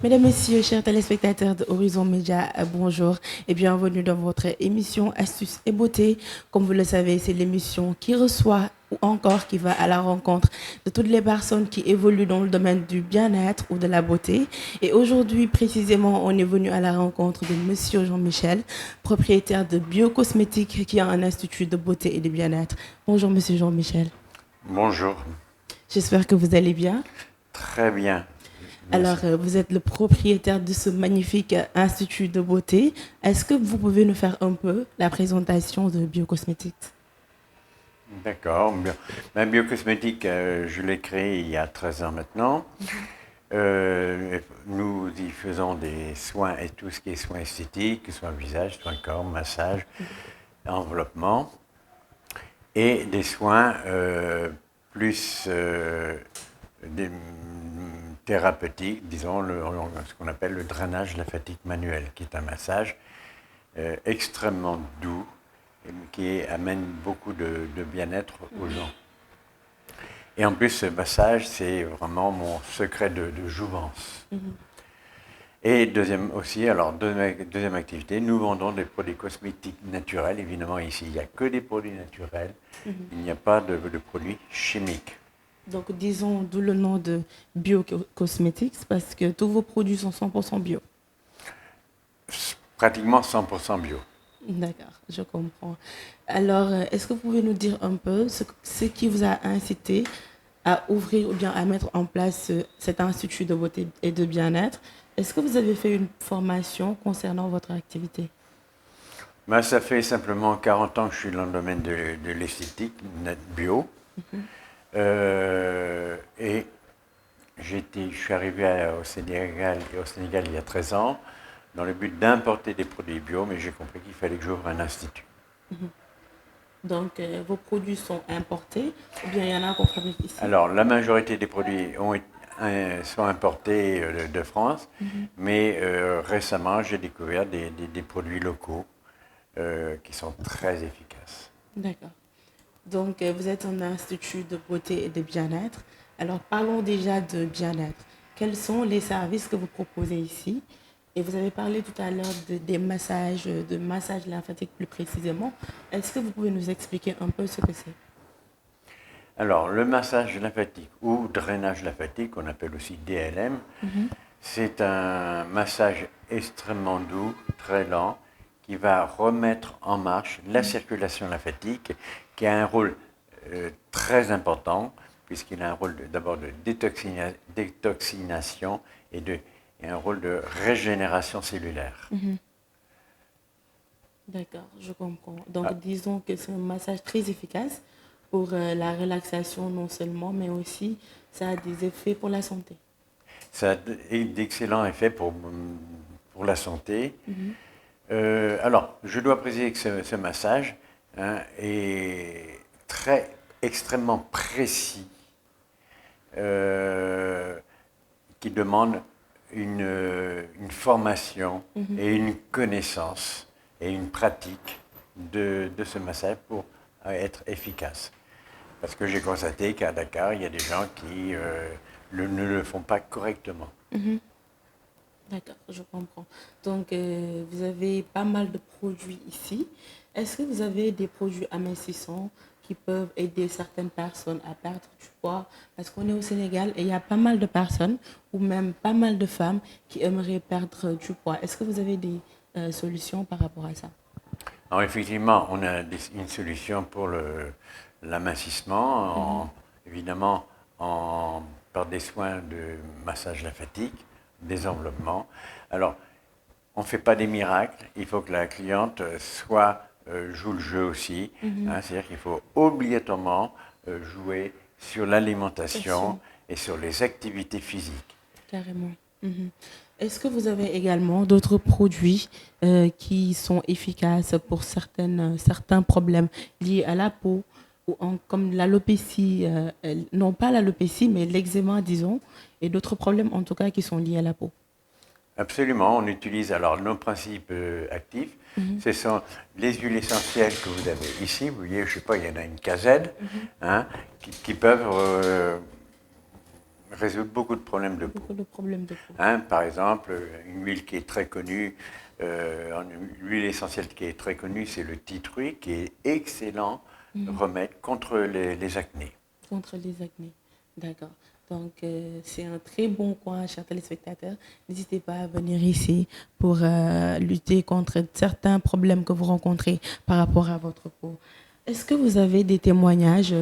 Mesdames, Messieurs, chers téléspectateurs de Horizon Média, bonjour et bienvenue dans votre émission Astuces et Beauté. Comme vous le savez, c'est l'émission qui reçoit ou encore qui va à la rencontre de toutes les personnes qui évoluent dans le domaine du bien-être ou de la beauté. Et aujourd'hui, précisément, on est venu à la rencontre de Monsieur Jean-Michel, propriétaire de Biocosmétiques qui a un institut de beauté et de bien-être. Bonjour Monsieur Jean-Michel. Bonjour. J'espère que vous allez bien. Très bien. Alors, Merci. vous êtes le propriétaire de ce magnifique institut de beauté. Est-ce que vous pouvez nous faire un peu la présentation de Biocosmétiques? D'accord. Ma biocosmétique, je l'ai créée il y a 13 ans maintenant. Nous y faisons des soins et tout ce qui est soins esthétiques, que ce soit visage, soins corps, massage, enveloppement, et des soins plus thérapeutiques, disons ce qu'on appelle le drainage lymphatique manuel, qui est un massage extrêmement doux, qui amène beaucoup de bien-être aux gens. Et en plus, ce massage, c'est vraiment mon secret de jouvence. Et deuxième activité, nous vendons des produits cosmétiques naturels. Évidemment, ici, il n'y a que des produits naturels. Il n'y a pas de produits chimiques. Donc, disons, d'où le nom de Biocosmétiques, parce que tous vos produits sont 100% bio. Pratiquement 100% bio. D'accord, je comprends. Alors, est-ce que vous pouvez nous dire un peu ce qui vous a incité à ouvrir ou bien à mettre en place cet institut de beauté et de bien-être? Est-ce que vous avez fait une formation concernant votre activité? Ça fait simplement 40 ans que je suis dans le domaine de l'esthétique, net bio. Et je suis arrivé au Sénégal il y a 13 ans dans le but d'importer des produits bio, mais j'ai compris qu'il fallait que j'ouvre un institut. Donc, vos produits sont importés ou bien il y en a qu'on fabrique ici? Alors, la majorité des produits sont importés de France, mais récemment, j'ai découvert des produits locaux qui sont très efficaces. D'accord. Donc, vous êtes un institut de beauté et de bien-être. Alors, parlons déjà de bien-être. Quels sont les services que vous proposez ici? Et vous avez parlé tout à l'heure des massages, de massage lymphatique plus précisément. Est-ce que vous pouvez nous expliquer un peu ce que c'est? Alors, le massage lymphatique ou drainage lymphatique, qu'on appelle aussi DLM, c'est un massage extrêmement doux, très lent, qui va remettre en marche la circulation lymphatique, qui a un rôle très important, puisqu'il a un rôle d'abord de détoxination et un rôle de régénération cellulaire. D'accord, je comprends. Donc, disons que c'est un massage très efficace pour la relaxation non seulement, mais aussi ça a des effets pour la santé. Ça a d'excellents effets pour la santé. Alors, je dois préciser que ce massage est extrêmement précis, qui demande une formation et une connaissance et une pratique de ce massage pour être efficace. Parce que j'ai constaté qu'à Dakar, il y a des gens qui ne le font pas correctement. D'accord, je comprends. Donc, vous avez pas mal de produits ici. Est-ce que vous avez des produits amincissants qui peuvent aider certaines personnes à perdre du poids? Parce qu'on est au Sénégal et il y a pas mal de personnes ou même pas mal de femmes qui aimeraient perdre du poids. Est-ce que vous avez des solutions par rapport à ça? Alors effectivement, on a une solution pour l'amincissement, évidemment par des soins de massage lymphatique, des enveloppements. Alors, on ne fait pas des miracles, il faut que la cliente joue le jeu aussi. C'est-à-dire qu'il faut obligatoirement jouer sur l'alimentation et sur les activités physiques. Carrément. Est-ce que vous avez également d'autres produits qui sont efficaces pour certains problèmes liés à la peau, comme l'alopécie, non pas l'alopécie, mais l'eczéma, disons, et d'autres problèmes en tout cas qui sont liés à la peau? Absolument, on utilise alors nos principes actifs. Ce sont les huiles essentielles que vous avez ici. Vous voyez, je ne sais pas, il y en a une quinzaine qui peuvent résout beaucoup de problèmes de peau. Beaucoup de problèmes de peau. Par exemple, une huile qui est très connue, l'huile essentielle qui est très connue, c'est le tea tree, qui est excellent remède contre les acnés. Contre les acnés. D'accord. Donc, c'est un très bon coin, chers téléspectateurs. N'hésitez pas à venir ici pour lutter contre certains problèmes que vous rencontrez par rapport à votre peau. Est-ce que vous avez des témoignages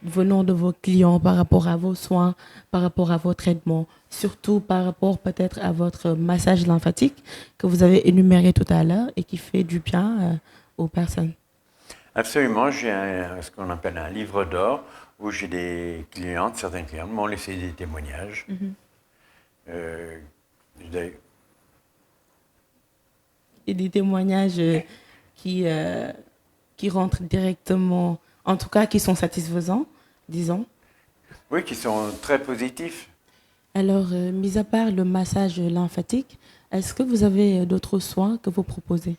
venant de vos clients par rapport à vos soins, par rapport à vos traitements, surtout par rapport peut-être à votre massage lymphatique que vous avez énuméré tout à l'heure et qui fait du bien aux personnes? Absolument, j'ai ce qu'on appelle un livre d'or où j'ai des clientes, certaines clientes m'ont laissé des témoignages. Et des témoignages qui rentrent directement, en tout cas qui sont satisfaisants, disons. Oui, qui sont très positifs. Alors, mis à part le massage lymphatique, est-ce que vous avez d'autres soins que vous proposez?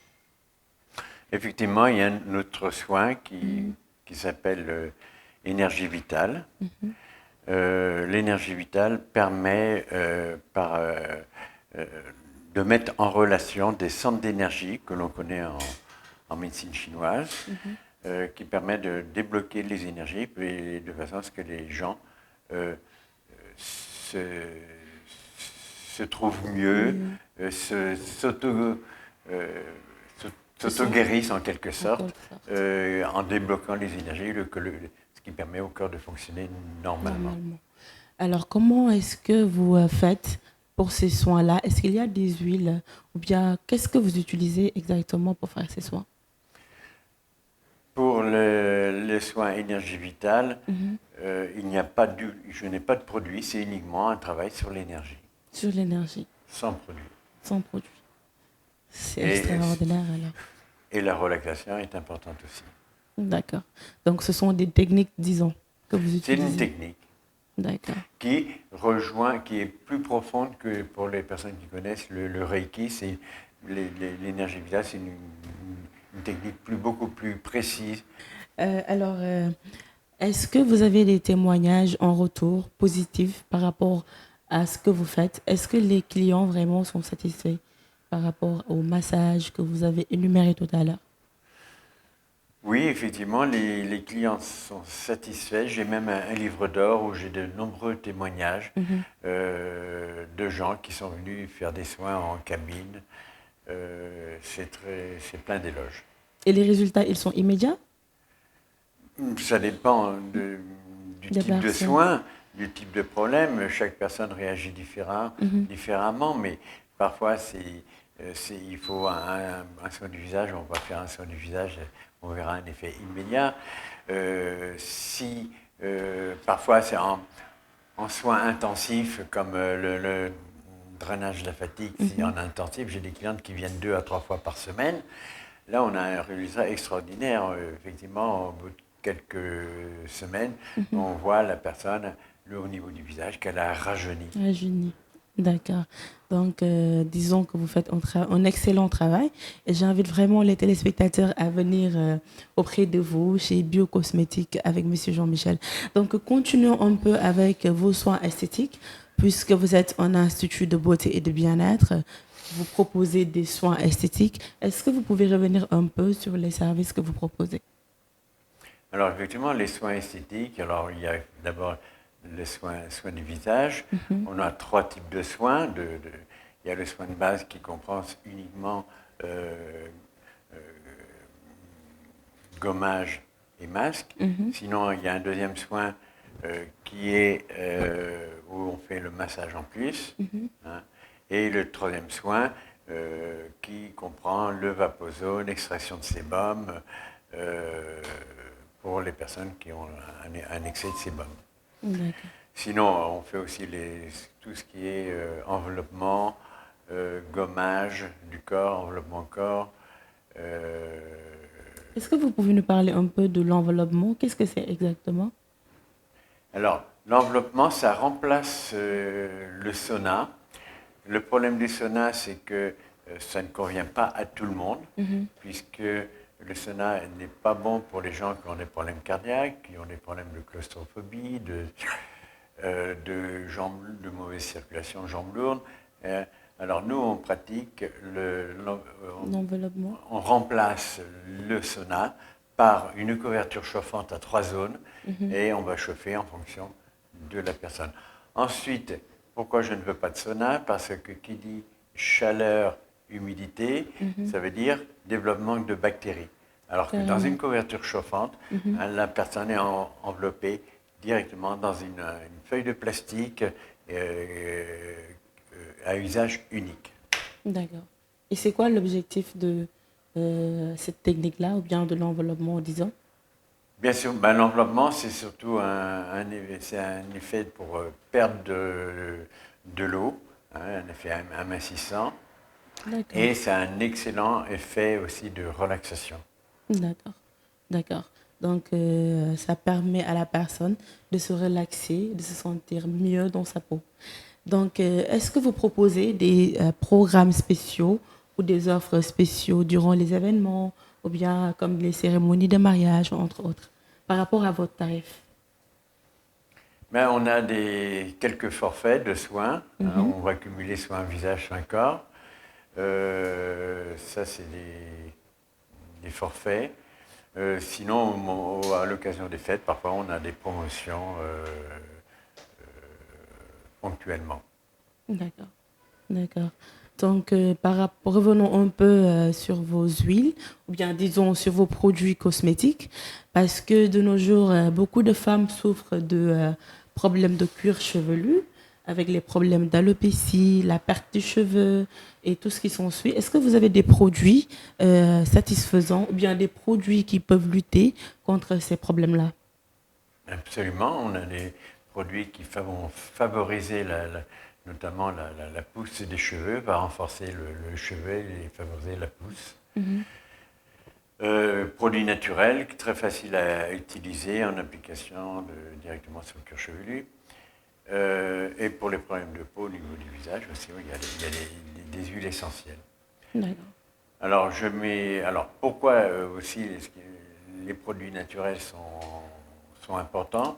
Effectivement, il y a un autre soin qui s'appelle énergie vitale. L'énergie vitale permet de mettre en relation des centres d'énergie que l'on connaît en médecine chinoise, qui permet de débloquer les énergies de façon à ce que les gens se trouvent mieux, s'auto-guérissent en quelque sorte, en débloquant les énergies, ce qui permet au corps de fonctionner normalement. Alors, comment est-ce que vous faites pour ces soins-là? Est-ce qu'il y a des huiles ou bien qu'est-ce que vous utilisez exactement pour faire ces soins? Pour les soins énergie vitale, je n'ai pas de produit, c'est uniquement un travail sur l'énergie. Sur l'énergie? Sans produit. Sans produit. C'est extraordinaire alors. Et la relaxation est importante aussi. D'accord. Donc ce sont des techniques, disons, que vous utilisez. C'est une technique. D'accord. Qui est plus profonde que pour les personnes qui connaissent le Reiki. C'est l'énergie vitale, c'est une technique beaucoup plus précise. Alors, est-ce que vous avez des témoignages en retour positifs par rapport à ce que vous faites? Est-ce que les clients vraiment sont satisfaits par rapport au massage que vous avez énuméré tout à l'heure? Oui, effectivement, les clients sont satisfaits. J'ai même un livre d'or où j'ai de nombreux témoignages de gens qui sont venus faire des soins en cabine. C'est plein d'éloges. Et les résultats, ils sont immédiats? Ça dépend du type de soin, du type de problème. Chaque personne réagit différemment, mais parfois il faut un soin du visage. On va faire un soin du visage, on verra un effet immédiat. Parfois c'est en soins intensifs comme le drainage lymphatique, en intensif, j'ai des clientes qui viennent 2 à 3 fois par semaine. Là, on a un résultat extraordinaire. Effectivement, au bout de quelques semaines, on voit la personne, au niveau du visage, qu'elle a rajeuni. Rajeuni, d'accord. Donc, disons que vous faites un excellent travail. Et j'invite vraiment les téléspectateurs à venir auprès de vous chez Biocosmétique avec M. Jean-Michel. Donc, continuons un peu avec vos soins esthétiques. Puisque vous êtes un institut de beauté et de bien-être, vous proposez des soins esthétiques. Est-ce que vous pouvez revenir un peu sur les services que vous proposez? Alors, effectivement, les soins esthétiques, alors il y a d'abord les soins du visage. On a 3 types de soins. Il y a le soin de base qui comprend uniquement gommage et masque. Sinon, il y a un deuxième soin qui est où on fait le massage en plus. Et le troisième soin qui comprend le vaposone, l'extraction de sébum pour les personnes qui ont un excès de sébum. Sinon, on fait aussi tout ce qui est enveloppement, gommage du corps, enveloppement corps. Est-ce que vous pouvez nous parler un peu de l'enveloppement? Qu'est-ce que c'est exactement? Alors, l'enveloppement, ça remplace le sauna. Le problème du sauna, c'est que ça ne convient pas à tout le monde, puisque le sauna n'est pas bon pour les gens qui ont des problèmes cardiaques, qui ont des problèmes de claustrophobie, de mauvaise circulation, jambes lourdes. Alors nous, on pratique L'enveloppement. on remplace le sauna par une couverture chauffante à 3 zones et on va chauffer en fonction de la personne. Ensuite, pourquoi je ne veux pas de sauna? Parce que qui dit chaleur, humidité, ça veut dire développement de bactéries. Alors que dans une couverture chauffante, la personne est enveloppée directement dans une feuille de plastique à usage unique. D'accord. Et c'est quoi l'objectif de cette technique-là, ou bien de l'enveloppement, disons? Bien sûr, ben, l'enveloppement, c'est surtout c'est un effet pour perdre de l'eau, un effet amincissant. D'accord. Et c'est un excellent effet aussi de relaxation. D'accord. D'accord. Donc, ça permet à la personne de se relaxer, de se sentir mieux dans sa peau. Donc, est-ce que vous proposez des programmes spéciaux ou des offres spéciaux durant les événements, ou bien comme les cérémonies de mariage, entre autres, par rapport à votre tarif? Mais on a quelques forfaits de soins. On va cumuler soins visage, soins corps. Ça, c'est des forfaits. Sinon, à l'occasion des fêtes, parfois on a des promotions ponctuellement. D'accord. D'accord. Donc, revenons un peu sur vos huiles, ou bien disons sur vos produits cosmétiques, parce que de nos jours, beaucoup de femmes souffrent de problèmes de cuir chevelu, avec les problèmes d'alopécie, la perte des cheveux et tout ce qui s'ensuit. Est-ce que vous avez des produits satisfaisants, ou bien des produits qui peuvent lutter contre ces problèmes-là? Absolument, on a des produits qui vont favoriser notamment la pousse des cheveux, va renforcer le cheveu et favoriser la pousse. Produit naturel, très facile à utiliser en application directement sur le cuir chevelu. Et pour les problèmes de peau au niveau du visage aussi, il y a des huiles essentielles. D'accord. Alors pourquoi aussi les produits naturels sont importants?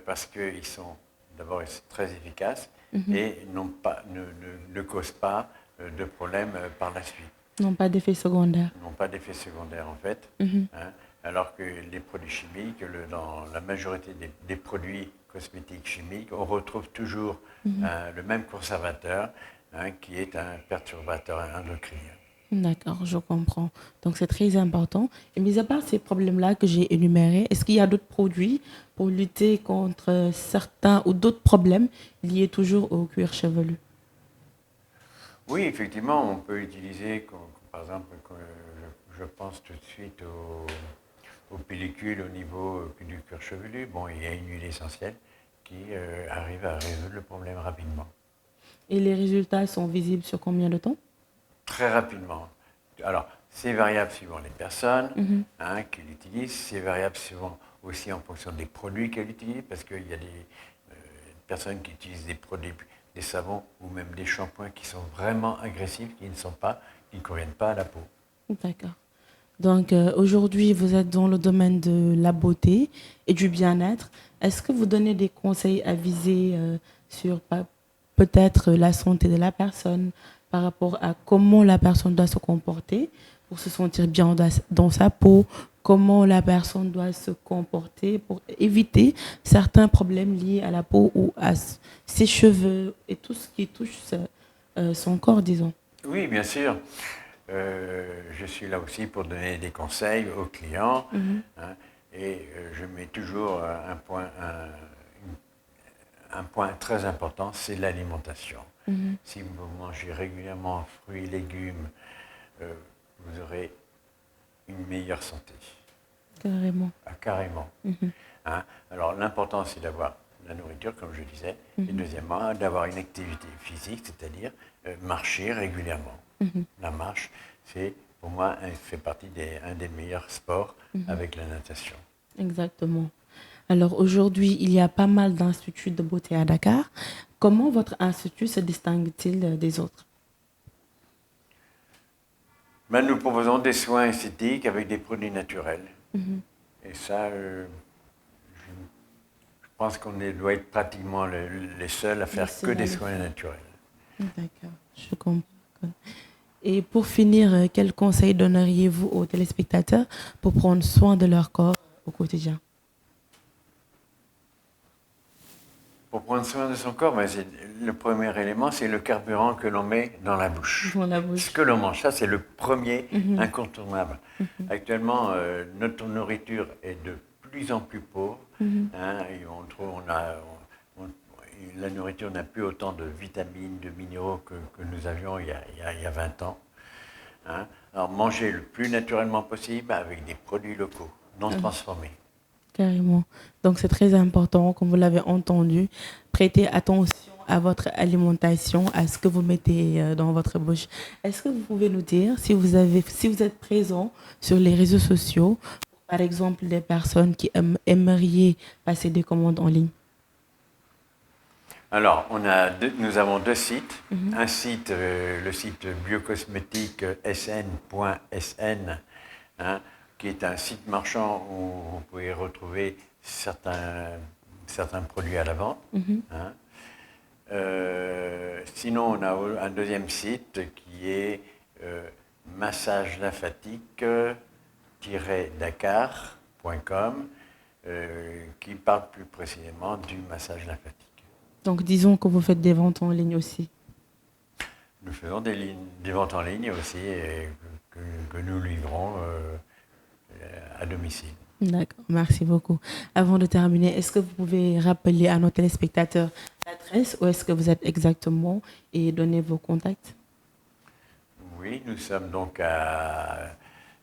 Parce qu'ils sont d'abord très efficaces et ne causent pas de problèmes par la suite. Non, pas d'effet secondaire. N'ont pas d'effet secondaire en fait. Alors que les produits chimiques, dans la majorité des produits cosmétiques chimiques, on retrouve toujours le même conservateur qui est un perturbateur endocrinien. D'accord, je comprends. Donc, c'est très important. Et mis à part ces problèmes-là que j'ai énumérés, est-ce qu'il y a d'autres produits pour lutter contre certains ou d'autres problèmes liés toujours au cuir chevelu? Oui, effectivement, on peut utiliser, par exemple, je pense tout de suite aux pellicules au niveau du cuir chevelu. Bon, il y a une huile essentielle qui arrive à résoudre le problème rapidement. Et les résultats sont visibles sur combien de temps? Très rapidement. Alors, c'est variable suivant les personnes qui l'utilisent, c'est variable suivant aussi en fonction des produits qu'elles utilisent, parce qu'il y a des personnes qui utilisent des produits, des savons ou même des shampoings qui sont vraiment agressifs, qui ne conviennent pas à la peau. D'accord. Donc, aujourd'hui, vous êtes dans le domaine de la beauté et du bien-être. Est-ce que vous donnez des conseils à viser sur peut-être la santé de la personne par rapport à comment la personne doit se comporter pour se sentir bien dans sa peau, comment la personne doit se comporter pour éviter certains problèmes liés à la peau ou à ses cheveux et tout ce qui touche son corps, disons? Oui, bien sûr. Je suis là aussi pour donner des conseils aux clients et je mets toujours un point très important, c'est l'alimentation. Si vous mangez régulièrement fruits, légumes, vous aurez une meilleure santé. Carrément. Ah, carrément. Alors l'important c'est d'avoir la nourriture, comme je disais, et deuxièmement d'avoir une activité physique, c'est-à-dire marcher régulièrement. La marche, pour moi, fait partie un des meilleurs sports avec la natation. Exactement. Alors aujourd'hui, il y a pas mal d'instituts de beauté à Dakar. Comment votre institut se distingue-t-il des autres? Nous proposons des soins esthétiques avec des produits naturels. Et ça, je pense qu'on doit être pratiquement les seuls à faire que des soins naturels. D'accord, je comprends. Et pour finir, quel conseil donneriez-vous aux téléspectateurs pour prendre soin de leur corps au quotidien? Pour prendre soin de son corps, le premier élément, c'est le carburant que l'on met dans la bouche. Dans la bouche. Ce que l'on mange, ça c'est le premier incontournable. Actuellement, notre nourriture est de plus en plus pauvre. Et la nourriture n'a plus autant de vitamines, de minéraux que nous avions il y a 20 ans. Alors manger le plus naturellement possible avec des produits locaux, non transformés. Carrément. Donc c'est très important, comme vous l'avez entendu, prêtez attention à votre alimentation, à ce que vous mettez dans votre bouche. Est-ce que vous pouvez nous dire si vous êtes présent sur les réseaux sociaux, par exemple des personnes qui aimeraient passer des commandes en ligne? Alors, nous avons deux sites. Un site, le site biocosmétique sn.sn, qui est un site marchand où vous pouvez retrouver certains produits à la vente. Sinon, on a un deuxième site qui est massage-lymphatique-dakar.com qui parle plus précisément du massage lymphatique. Donc disons que vous faites des ventes en ligne aussi. Nous faisons des ventes en ligne aussi et que nous livrons à domicile. D'accord, merci beaucoup. Avant de terminer, est-ce que vous pouvez rappeler à nos téléspectateurs l'adresse où est-ce que vous êtes exactement et donner vos contacts? Oui, nous sommes donc à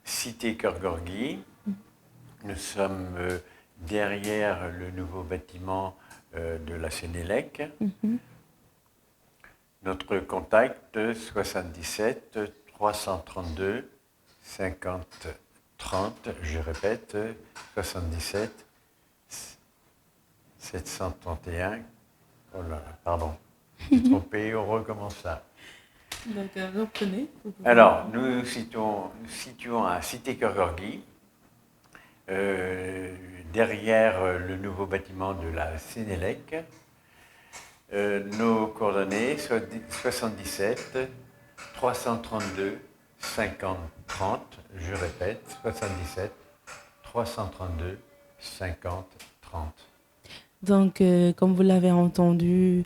Cité Cœur Gorgui. Nous sommes derrière le nouveau bâtiment de la Sénélec. Notre contact 77 332 50 30, je répète, 77 731. Oh là là, pardon, j'ai trompé, on recommence ça. D'accord, reprenez. Alors, nous nous situons à Cité-Cœur Gorgui, derrière le nouveau bâtiment de la Sénélec. Nos coordonnées, 77 332 50 30, je répète, 77 332 50 30. Donc, comme vous l'avez entendu,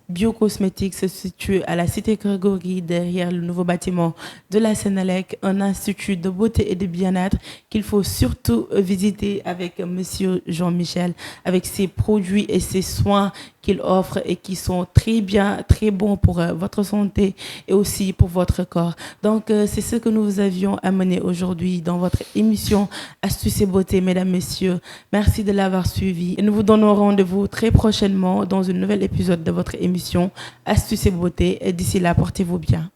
Biocosmétique se situe à la Cité Cœur Gorgui, derrière le nouveau bâtiment de la Sénélec, un institut de beauté et de bien-être qu'il faut surtout visiter avec Monsieur Jean-Michel, avec ses produits et ses soins qu'il offre et qui sont très bien, très bons pour votre santé et aussi pour votre corps. Donc, c'est ce que nous vous avions amené aujourd'hui dans votre émission Astuces et Beauté, mesdames, messieurs. Merci de l'avoir suivi et nous vous donnons rendez-vous très prochainement dans un nouvel épisode de votre émission Astuces et Beauté. Et d'ici là, portez-vous bien.